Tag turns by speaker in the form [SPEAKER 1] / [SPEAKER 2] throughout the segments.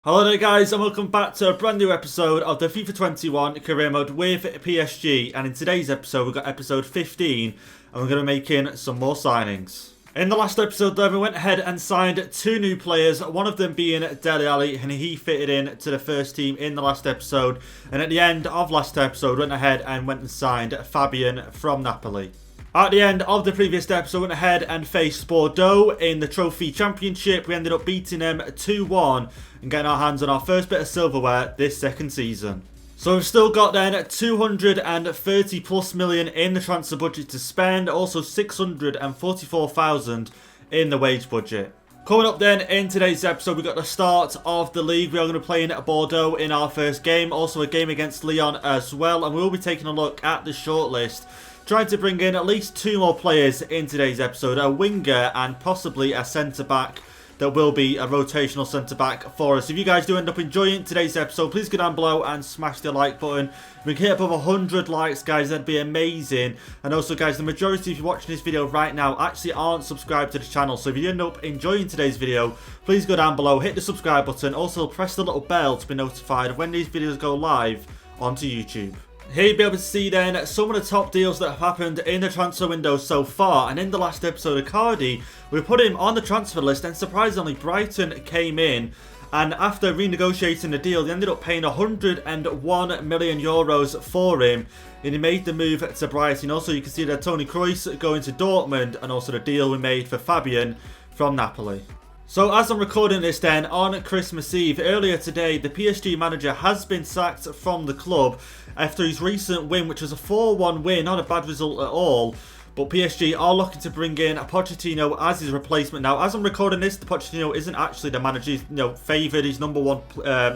[SPEAKER 1] Hello there guys and welcome back to a brand new episode of the FIFA 21 Career Mode with PSG, and in today's episode we've got episode 15 and we're going to be making some more signings. In the last episode though, we went ahead and signed two new players, one of them being Dele Alli, and he fitted in to the first team in the last episode, and at the end of last episode went ahead and went and signed Fabian from Napoli. At the end of the previous episode, we went ahead and faced Bordeaux in the Trophy Championship. We ended up beating them 2-1 and getting our hands on our first bit of silverware this second season. So we've still got then 230 plus million in the transfer budget to spend, also 644,000 in the wage budget. Coming up then in today's episode, we've got the start of the league. We are going to be playing Bordeaux in our first game, also a game against Lyon as well, and we will be taking a look at the shortlist, trying to bring in at least two more players in today's episode, a winger and possibly a centre-back that will be a rotational centre-back for us. If you guys do end up enjoying today's episode, please go down below and smash the like button. If we can hit above 100 likes, guys, that'd be amazing. And also, guys, the majority of you watching this video right now actually aren't subscribed to the channel. So if you end up enjoying today's video, please go down below, hit the subscribe button. Also, press the little bell to be notified when these videos go live onto YouTube. Here you'll be able to see then some of the top deals that have happened in the transfer window so far. And in the last episode of Cardi, we put him on the transfer list, and surprisingly Brighton came in, and after renegotiating the deal they ended up paying 101 million euros for him, and he made the move to Brighton. Also you can see that Toni Kroos going to Dortmund, and also the deal we made for Fabian from Napoli. So as I'm recording this then on Christmas Eve, earlier today the PSG manager has been sacked from the club after his recent win, which was a 4-1 win, not a bad result at all. But PSG are looking to bring in Pochettino as his replacement. Now, as I'm recording this, the Pochettino isn't actually the manager. He's, favoured. He's number one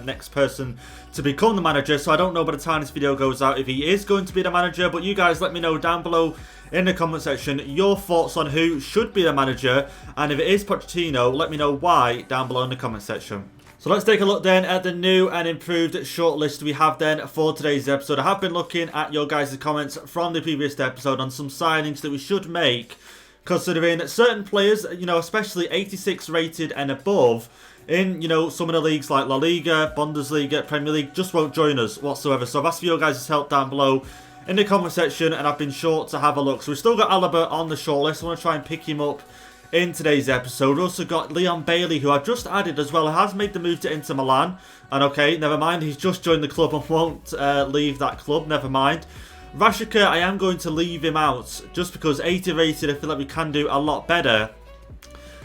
[SPEAKER 1] next person to become the manager. So I don't know by the time this video goes out if he is going to be the manager. But you guys let me know down below in the comment section your thoughts on who should be the manager. And if it is Pochettino, let me know why down below in the comment section. So let's take a look then at the new and improved shortlist we have then for today's episode. I have been looking at your guys' comments from the previous episode on some signings that we should make, considering certain players, especially 86 rated and above in, some of the leagues like La Liga, Bundesliga, Premier League just won't join us whatsoever. So I've asked for your guys' help down below in the comment section, and I've been sure to have a look. So we've still got Alaba on the shortlist. I want to try and pick him up in today's episode. We also got Leon Bailey, who I've just added as well. He has made the move to Inter Milan. And okay, never mind, he's just joined the club and won't leave that club. Never mind. Rashika, I am going to leave him out just because 80 rated, I feel like we can do a lot better.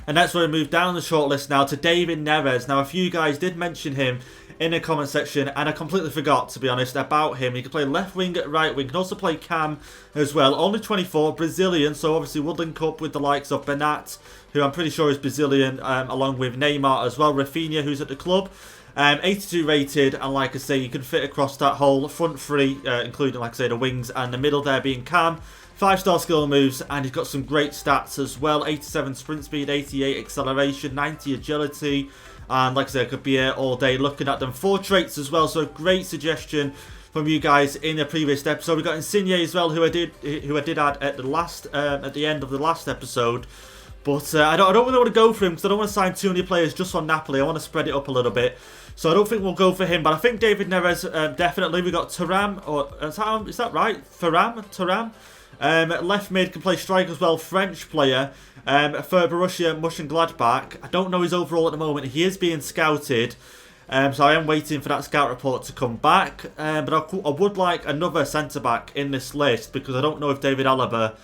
[SPEAKER 1] And that's where we move down the shortlist now to David Neres. Now, a few guys did mention him in the comment section, and I completely forgot, to be honest, about him. He can play left wing, right wing, can also play cam as well. Only 24, Brazilian, so obviously would link up with the likes of Bernat, who I'm pretty sure is Brazilian, along with Neymar as well. Rafinha, who's at the club. 82 rated, and like I say, you can fit across that whole front three, including, like I say, the wings and the middle there being cam. 5-star skill moves, and he's got some great stats as well. 87 sprint speed, 88 acceleration, 90 agility. And like I said, I could be here all day looking at them. 4 traits as well, so a great suggestion from you guys in the previous episode. We got Insigne as well, who I did add at the end of the last episode. But I don't really want to go for him because I don't want to sign too many players just on Napoli. I want to spread it up a little bit. So I don't think we'll go for him. But I think David Neres, definitely. We got Thuram, or is that right? Thuram. Left mid, can play strike as well, French player for Borussia Mönchengladbach. I don't know his overall at the moment. He is being scouted, so I am waiting for that scout report to come back. But I would like another centre-back in this list because I don't know if David Alaba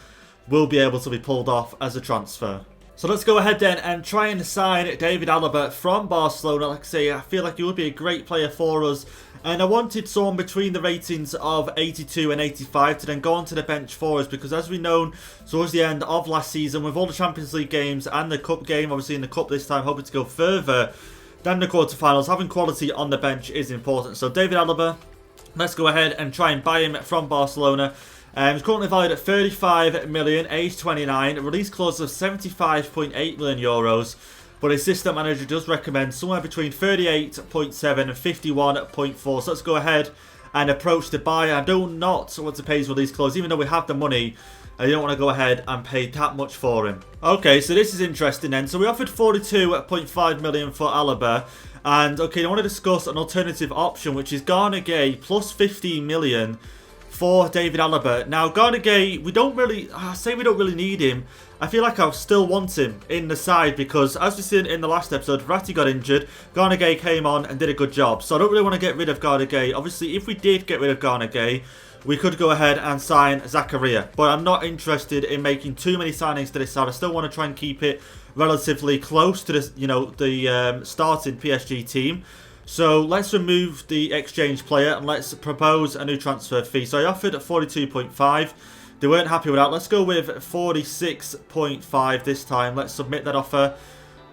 [SPEAKER 1] will be able to be pulled off as a transfer. So let's go ahead then and try and sign David Alaba from Barcelona. Like I say, I feel like he would be a great player for us. And I wanted someone between the ratings of 82 and 85 to then go onto the bench for us, because as we know, towards the end of last season, with all the Champions League games and the Cup game, obviously in the Cup this time, hoping to go further than the quarterfinals, having quality on the bench is important. So David Alaba, let's go ahead and try and buy him from Barcelona. He's currently valued at 35 million, age 29, release clause of 75.8 million euros. But his system manager does recommend somewhere between 38.7 and 51.4. So let's go ahead and approach the buyer. I do not want to pay his release clause, even though we have the money. I don't want to go ahead and pay that much for him. Okay, so this is interesting then. So we offered 42.5 million for Alaba. And, okay, I want to discuss an alternative option, which is Gana Gueye plus 15 million for David Alaba. Now, Gana Gueye, we don't really need him. I feel like I still want him in the side because, as we seen in the last episode, Verratti got injured. Gana Gueye came on and did a good job. So I don't really want to get rid of Gana Gueye. Obviously, if we did get rid of Gana Gueye, we could go ahead and sign Zakaria. But I'm not interested in making too many signings to this side. I still want to try and keep it relatively close to the, the starting PSG team. So let's remove the exchange player and let's propose a new transfer fee. So I offered 42.5. They weren't happy with that. Let's go with 46.5 this time. Let's submit that offer.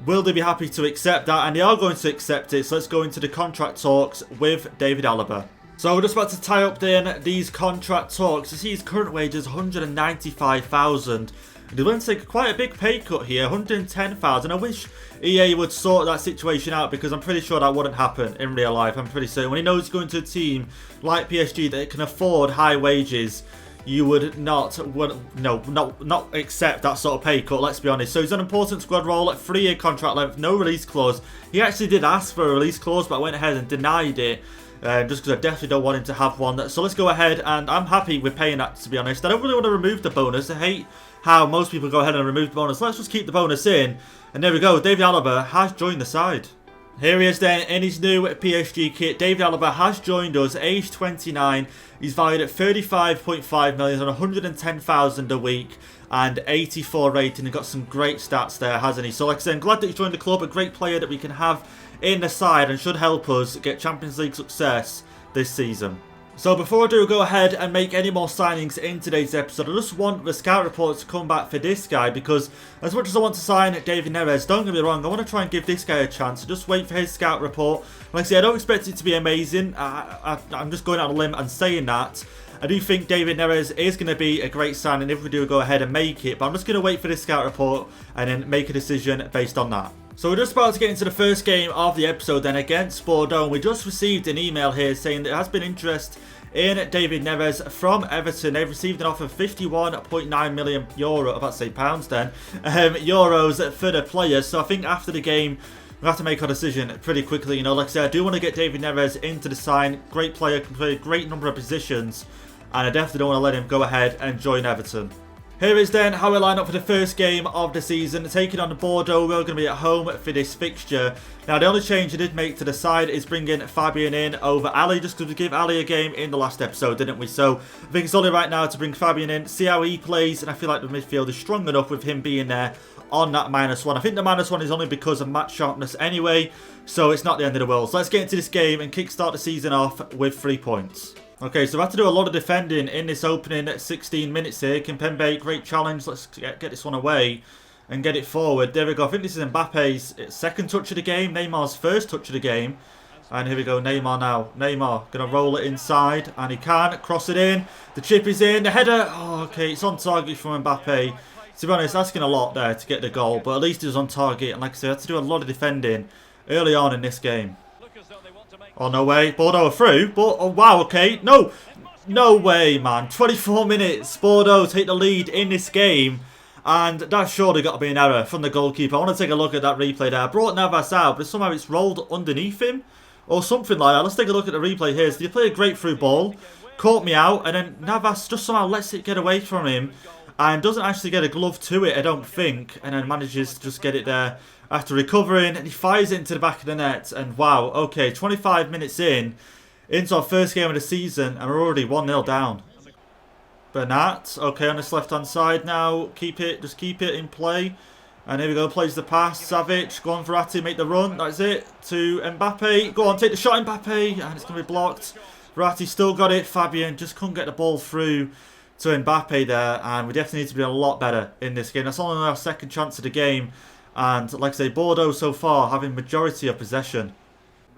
[SPEAKER 1] Will they be happy to accept that? And they are going to accept it. So let's go into the contract talks with David Alaba. So we're just about to tie up then these contract talks. You see his current wage is 195,000. They're willing to take quite a big pay cut here, 110,000. I wish EA would sort that situation out because I'm pretty sure that wouldn't happen in real life. I'm pretty certain. When he knows he's going to a team like PSG that can afford high wages, you would not accept that sort of pay cut, let's be honest. So he's an important squad role, 3-year contract length, no release clause. He actually did ask for a release clause, but I went ahead and denied it. Just because I definitely don't want him to have one. So let's go ahead, and I'm happy with paying that, to be honest. I don't really want to remove the bonus. I hate how most people go ahead and remove the bonus. Let's just keep the bonus in. And there we go. David Alaba has joined the side. Here he is then in his new PSG kit. David Alaba has joined us, age 29. He's valued at 35.5 million on 110,000 a week and 84 rating. He's got some great stats there, hasn't he? So like I said, I'm glad that he's joined the club. A great player that we can have in the side and should help us get Champions League success this season. So before I do go ahead and make any more signings in today's episode, I just want the scout report to come back for this guy because as much as I want to sign David Neres, don't get me wrong, I want to try and give this guy a chance. So just wait for his scout report. Like I say, I don't expect it to be amazing. I'm just going out on a limb and saying that. I do think David Neres is going to be a great signing if we do go ahead and make it, but I'm just going to wait for this scout report and then make a decision based on that. So we're just about to get into the first game of the episode then against Bordeaux. We just received an email here saying there has been interest in David Neres from Everton. They've received an offer of 51.9 million euro, I'm about to say pounds then, euros for the player. So I think after the game, we have to make our decision pretty quickly. Like I said, I do want to get David Neres into the side. Great player, can play a great number of positions. And I definitely don't want to let him go ahead and join Everton. Here is then how we line up for the first game of the season. Taking on Bordeaux, we're going to be at home for this fixture. Now, the only change I did make to the side is bringing Fabian in over Ali, just because we gave Ali a game in the last episode, didn't we? So, I think it's only right now to bring Fabian in, see how he plays, and I feel like the midfield is strong enough with him being there on that -1. I think the -1 is only because of match sharpness anyway, so it's not the end of the world. So, let's get into this game and kickstart the season off with 3 points. Okay, so we have to do a lot of defending in this opening 16 minutes here. Kimpembe, great challenge. Let's get this one away and get it forward. There we go. I think this is Mbappe's second touch of the game. Neymar's first touch of the game. And here we go. Neymar now. Neymar going to roll it inside. And he can. Cross it in. The chip is in. The header. Oh, okay. It's on target from Mbappe. To be honest, asking a lot there to get the goal. But at least it was on target. And like I said, I had to do a lot of defending early on in this game. Oh, no way. Bordeaux are through. But, oh, wow, okay. No. No way, man. 24 minutes. Bordeaux take the lead in this game. And that's surely got to be an error from the goalkeeper. I want to take a look at that replay there. I brought Navas out, but somehow it's rolled underneath him. Or something like that. Let's take a look at the replay here. So he played a great through ball. Caught me out. And then Navas just somehow lets it get away from him. And doesn't actually get a glove to it, I don't think. And then manages to just get it there after recovering, and he fires it into the back of the net. And wow, okay, 25 minutes into our first game of the season, and we're already 1-0 down. Bernat, okay, on this left-hand side now. Just keep it in play. And here we go, plays the pass. Savic, go on, Verratti, make the run. That's it. To Mbappe. Go on, take the shot, Mbappe. And it's going to be blocked. Verratti still got it. Fabian just couldn't get the ball through to Mbappe there. And we definitely need to be a lot better in this game. That's only our second chance of the game. And like I say, Bordeaux so far having majority of possession.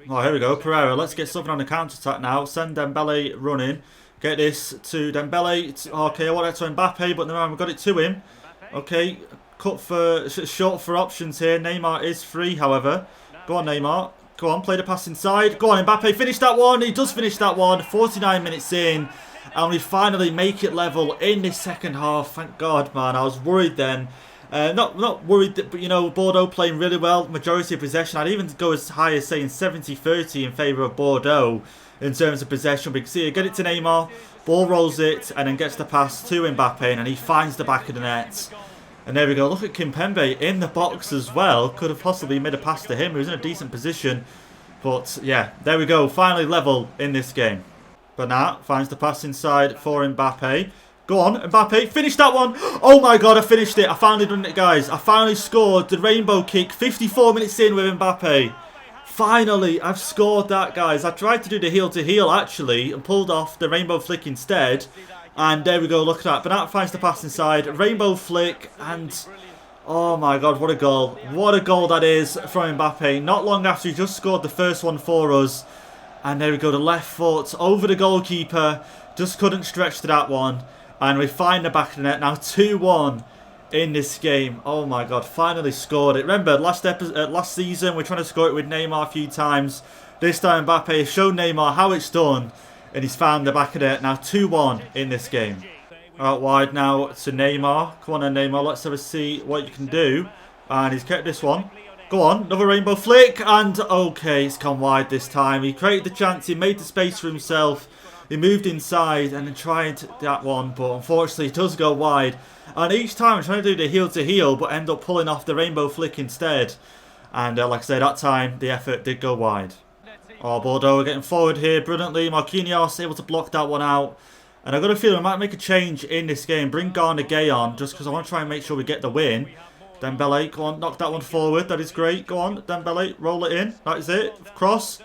[SPEAKER 1] Oh, here we go. Pereira. Let's get something on the counter-attack now. Send Dembele running. Get this to Dembele. Okay, I want that to Mbappe, but no, we've got it to him. Okay, short for options here. Neymar is free, however. Go on, Neymar. Go on, play the pass inside. Go on, Mbappe. Finish that one. He does finish that one. 49 minutes in. And we finally make it level in this second half. Thank God, man. I was worried then. Not worried, but you know, Bordeaux playing really well, majority of possession. I'd even go as high as saying 70-30 in favour of Bordeaux in terms of possession. We can see get it to Neymar, ball rolls it, and then gets the pass to Mbappe, and he finds the back of the net. And there we go. Look at Kimpembe in the box as well. Could have possibly made a pass to him. He was in a decent position. But yeah, there we go. Finally level in this game. Bernat finds the pass inside for Mbappe. Go on, Mbappe. Finish that one. Oh my god, I finished it. I finally done it, guys. I finally scored the rainbow kick 54 minutes in with Mbappe. Finally, I've scored that, guys. I tried to do the heel-to-heel, actually, and pulled off the rainbow flick instead. And there we go, look at that. Bernat finds the pass inside. Rainbow flick, and oh my god, what a goal. What a goal that is from Mbappe. Not long after he just scored the first one for us. And there we go, the left foot over the goalkeeper. Just couldn't stretch to that one. And we find the back of the net. Now 2-1 in this game. Oh my god, finally scored it. Remember, last season, we're trying to score it with Neymar a few times. This time Mbappe has shown Neymar how it's done. And he's found the back of the net. Now 2-1 in this game. Out wide now to Neymar. Come on then, Neymar. Let's have a see what you can do. And he's kept this one. Go on. Another rainbow flick. And okay, it's gone wide this time. He created the chance. He made the space for himself. He moved inside and then tried that one. But unfortunately, it does go wide. And each time I'm trying to do the heel-to-heel, but end up pulling off the rainbow flick instead. And like I said, that time, the effort did go wide. Oh, Bordeaux are getting forward here brilliantly. Marquinhos able to block that one out. And I've got a feeling I might make a change in this game. Bring Garner Gay on, just because I want to try and make sure we get the win. Dembele, go on, knock that one forward. That is great. Go on, Dembele, roll it in. That is it. Cross.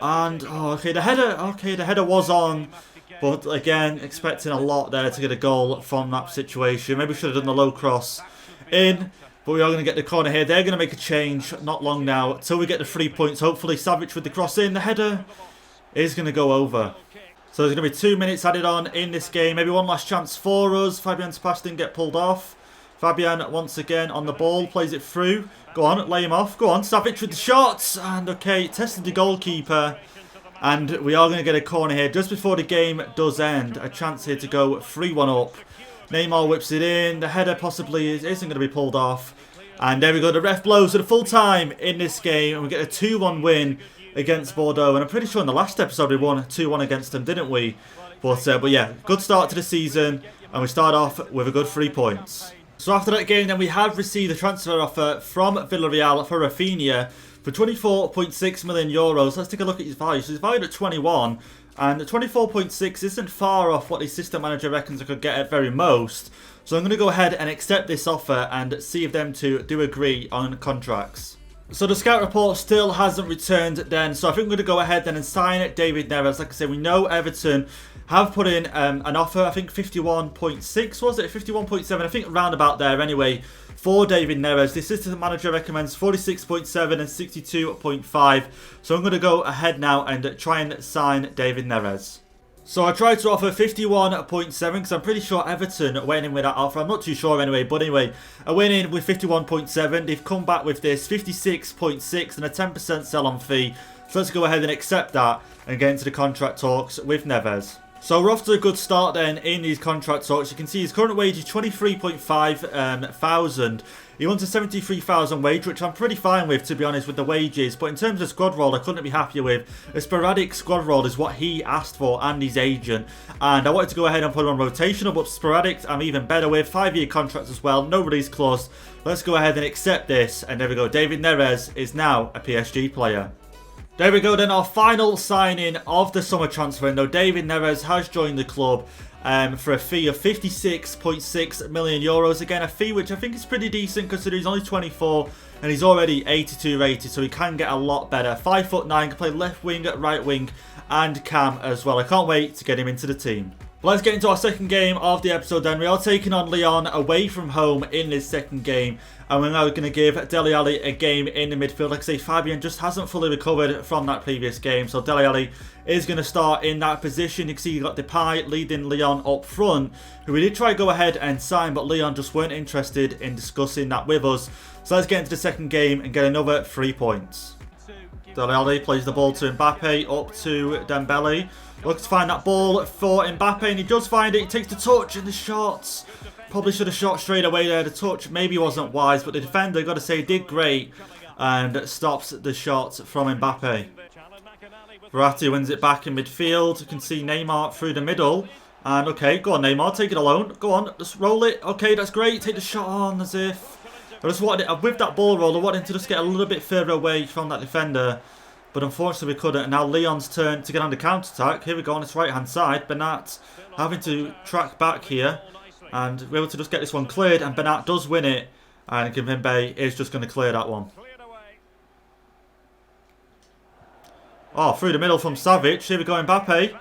[SPEAKER 1] And, oh, okay, the header. Okay, the header was on. But, again, expecting a lot there to get a goal from that situation. Maybe we should have done the low cross in. But we are going to get the corner here. They're going to make a change. Not long now. Until we get the 3 points. Hopefully, Savic with the cross in. The header is going to go over. So there's going to be 2 minutes added on in this game. Maybe one last chance for us. Fabian's pass didn't get pulled off. Fabian once again on the ball. Plays it through. Go on, lay him off. Go on, Savic with the shots. And okay, tested the goalkeeper. And we are going to get a corner here just before the game does end. A chance here to go 3-1 up. Neymar whips it in. The header possibly isn't going to be pulled off. And there we go. The ref blows for the full time in this game. And we get a 2-1 win against Bordeaux. And I'm pretty sure in the last episode we won 2-1 against them, didn't we? But yeah, good start to the season. And we start off with a good 3 points. So after that game, then we have received a transfer offer from Villarreal for Rafinha for 24.6 million euros. Let's take a look at his value. So he's valued at 21. And 24.6 isn't far off what the assistant manager reckons I could get at very most. So I'm going to go ahead and accept this offer and see if them two do agree on contracts. So the scout report still hasn't returned then. So I think I'm going to go ahead then and sign David Neres. Like I said, we know Everton have put in an offer. I think 51.6 was it? 51.7. I think round about there anyway. For David Neres, the assistant manager recommends 46.7 and 62.5. So I'm going to go ahead now and try and sign David Neres. So I tried to offer 51.7 because I'm pretty sure Everton went in with that offer. I'm not too sure anyway. But anyway, I went in with 51.7. They've come back with this 56.6 and a 10% sell-on fee. So let's go ahead and accept that and get into the contract talks with Neves. So we're off to a good start then in these contract talks. You can see his current wage is 23.5 thousand. He wants a 73,000 wage, which I'm pretty fine with, to be honest, with the wages. But in terms of squad role, I couldn't be happier with. A sporadic squad role is what he asked for and his agent. And I wanted to go ahead and put him on rotational, but sporadic I'm even better with. 5-year contracts as well, no release clause. Let's go ahead and accept this. And there we go. David Neres is now a PSG player. There we go then, our final signing of the summer transfer window. David Neres has joined the club for a fee of 56.6 million euros. Again, a fee which I think is pretty decent considering he's only 24 and he's already 82 rated, so he can get a lot better. 5'9", can play left wing, right wing and cam as well. I can't wait to get him into the team. But let's get into our second game of the episode then. We are taking on Lyon away from home in this second game. And we're now going to give Dele Alli a game in the midfield. Like I say, Fabian just hasn't fully recovered from that previous game. So Dele Alli is going to start in that position. You can see you've got Depay leading Lyon up front, who we did try to go ahead and sign, but Lyon just weren't interested in discussing that with us. So let's get into the second game and get another 3 points. Dele Alli plays the ball to Mbappe, up to Dembele. Looks to find that ball for Mbappe, and he does find it. He takes the touch and the shots. Probably should have shot straight away there. The touch maybe wasn't wise, but the defender, got to say, did great. And stops the shot from Mbappe. Verratti wins it back in midfield. You can see Neymar through the middle. And okay, go on Neymar, take it alone. Go on, just roll it. Okay, that's great. Take the shot on as if... I just wanted it, with that ball roll, I wanted to just get a little bit further away from that defender. But unfortunately we couldn't. And now Lyon's turn to get on the counter-attack. Here we go on its right-hand side. Bernat having to track back here. And we're able to just get this one cleared. And Bernat does win it. And Kimpembe is just going to clear that one. Oh, through the middle from Savic. Here we go, Mbappe.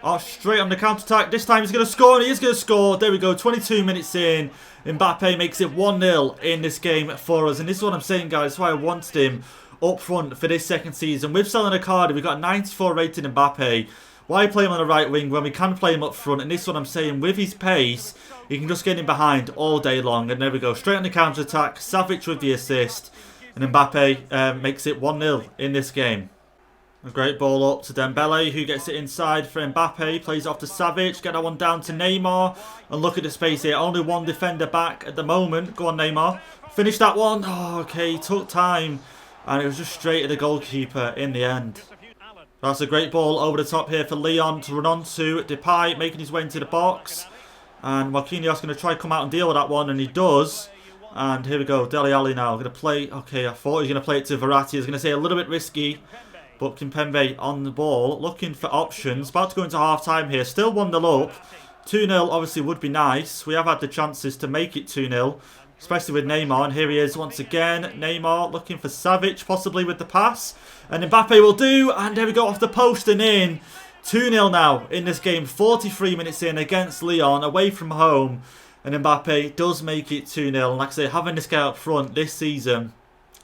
[SPEAKER 1] Oh, straight on the counter-attack. This time he's going to score, and he is going to score. There we go, 22 minutes in. Mbappe makes it 1-0 in this game for us. And this is what I'm saying, guys. That's why I wanted him up front for this second season. With selling a card, we've got a 94 rated Mbappe. Why play him on the right wing when we can play him up front? And this is what I'm saying. With his pace, you can just get him behind all day long. And there we go, straight on the counter-attack. Savic with the assist. And Mbappe makes it 1-0 in this game. A great ball up to Dembele, who gets it inside for Mbappe. Plays off to Savic. Get that one down to Neymar. And look at the space here. Only one defender back at the moment. Go on, Neymar. Finish that one. Oh, okay. Took time. And it was just straight at the goalkeeper in the end. That's a great ball over the top here for Lyon to run on to Depay, making his way into the box. And Marquinhos going to try to come out and deal with that one. And he does. And here we go. Dele Alli now. Going to play. Okay, I thought he was going to play it to Verratti. I was going to say a little bit risky. But Kimpembe on the ball, looking for options. About to go into half-time here. Still 1-0 up. 2-0 obviously would be nice. We have had the chances to make it 2-0. Especially with Neymar. And here he is once again. Neymar looking for Savic, possibly with the pass. And Mbappe will do. And there we go, off the post and in. 2-0 now in this game. 43 minutes in against Lyon. Away from home. And Mbappe does make it 2-0. And like I say, having this guy up front this season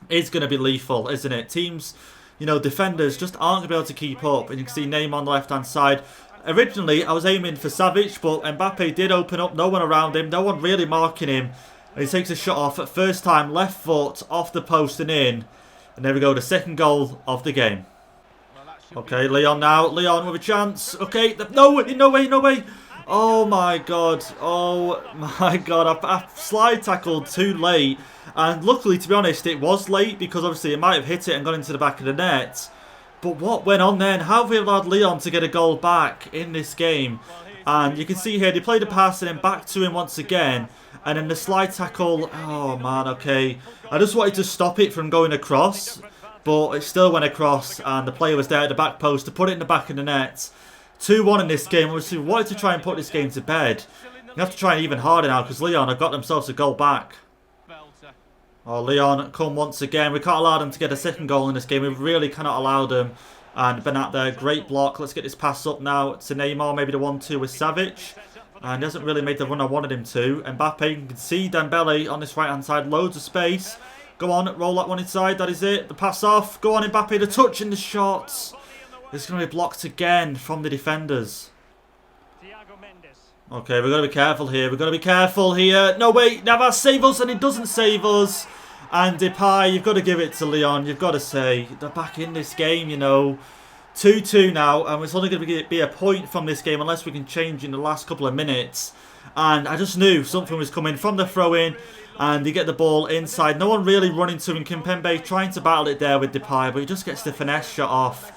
[SPEAKER 1] is going to be lethal, isn't it? Teams... You know, defenders just aren't going to be able to keep up. And you can see Neymar on the left-hand side. Originally, I was aiming for Savic, but Mbappe did open up. No one around him. No one really marking him. And he takes a shot off at first time. Left foot off the post and in. And there we go. The second goal of the game. Okay, Lyon now. Lyon with a chance. Okay. No way, no way, no way. Oh, my God. Oh, my God. I slide tackled too late. And luckily, to be honest, it was late because obviously it might have hit it and gone into the back of the net. But what went on then? How have we allowed Lyon to get a goal back in this game? And you can see here, they played a pass and then back to him once again. And then the slide tackle, oh man, okay. I just wanted to stop it from going across. But it still went across and the player was there at the back post to put it in the back of the net. 2-1 in this game. Obviously, we wanted to try and put this game to bed. You have to try even harder now because Lyon have got themselves a goal back. Oh, Lyon come once again. We can't allow them to get a second goal in this game. We really cannot allow them. And Bernat there, great block. Let's get this pass up now to Neymar. Maybe the 1-2 with Savic. And he hasn't really made the run I wanted him to. Mbappe, you can see Dembele on this right-hand side. Loads of space. Go on, roll that one inside. That is it. The pass off. Go on, Mbappe. The touch in the shots. It's going to be blocked again from the defenders. Okay, we've got to be careful here. We've got to be careful here. No, wait. Navas save us, and it doesn't save us. And Depay, you've got to give it to Lyon. You've got to say, they're back in this game, you know. 2-2 now, and it's only going to be a point from this game unless we can change in the last couple of minutes. And I just knew something was coming from the throw-in. And you get the ball inside. No one really running to him. Kimpembe trying to battle it there with Depay, but he just gets the finesse shot off.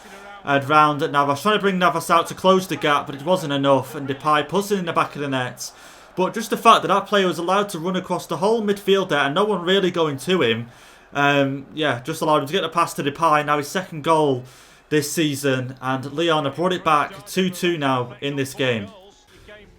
[SPEAKER 1] And round at Navas, trying to bring Navas out to close the gap, but it wasn't enough. And Depay puts it in the back of the net. But just the fact that that player was allowed to run across the whole midfield there and no one really going to him, yeah, just allowed him to get the pass to Depay. Now his second goal this season, and Lyon have brought it back 2-2 now in this game.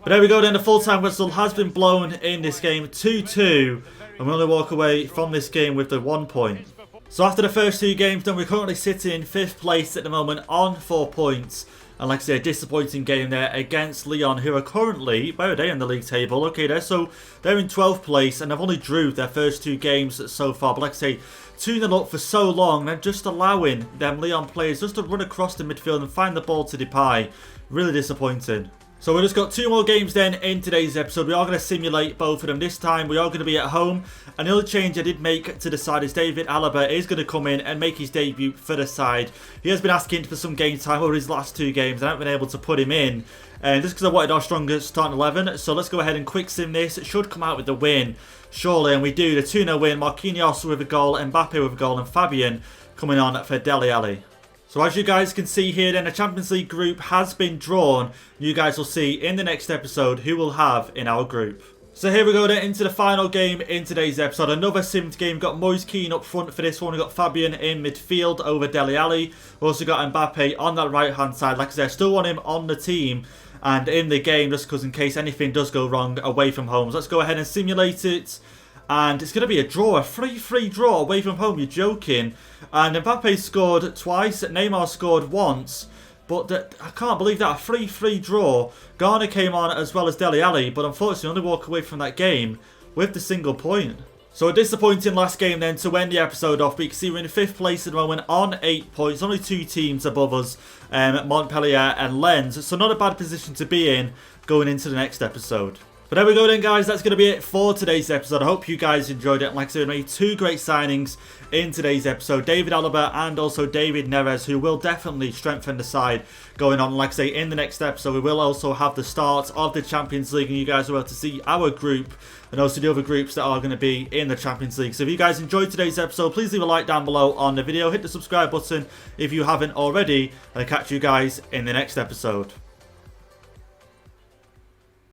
[SPEAKER 1] But there we go then, the full-time whistle has been blown in this game, 2-2, and we only walk away from this game with the 1 point. So after the first two games done, we're currently sitting in 5th place at the moment on 4 points. And like I say, a disappointing game there against Lyon, who are currently, where are they in the league table? Okay, they're in 12th place, and they've only drew their first 2 games so far. But like I say, 2-0 up for so long, and just allowing them Lyon players just to run across the midfield and find the ball to Depay. Really disappointing. So we've just got 2 more games then in today's episode. We are going to simulate both of them. This time we are going to be at home. And the other change I did make to the side is David Alaba is going to come in and make his debut for the side. He has been asking for some game time over his last 2 games. I haven't been able to put him in. And just because I wanted our strongest starting 11. So let's go ahead and quick sim this. It should come out with the win, surely. And we do. The 2-0 win. Marquinhos with a goal, Mbappe with a goal, and Fabian coming on for Dele Alli. So as you guys can see here then, the Champions League group has been drawn. You guys will see in the next episode who we'll have in our group. So here we go then into the final game in today's episode. Another simmed game. We've got Moise Kean up front for this one. We've got Fabian in midfield over Dele Alli. We've also got Mbappe on that right hand side. Like I said, I still want him on the team and in the game just because in case anything does go wrong away from home. So let's go ahead and simulate it. And it's going to be a draw, a 3-3 draw away from home. You're joking. And Mbappe scored twice. Neymar scored once. But I can't believe that. A 3-3 draw. Garner came on as well as Dele Alli. But unfortunately, only walk away from that game with the single point. So a disappointing last game then to end the episode off. But you can see we're in 5th place at the moment on 8 points. Only 2 teams above us. Montpellier and Lens. So not a bad position to be in going into the next episode. But there we go then, guys. That's going to be it for today's episode. I hope you guys enjoyed it. And like I said, we made 2 great signings in today's episode. David Alaba and also David Neres, who will definitely strengthen the side going on. Like I say, in the next episode, we will also have the start of the Champions League. And you guys will be able to see our group and also the other groups that are going to be in the Champions League. So if you guys enjoyed today's episode, please leave a like down below on the video. Hit the subscribe button if you haven't already. And I'll catch you guys in the next episode.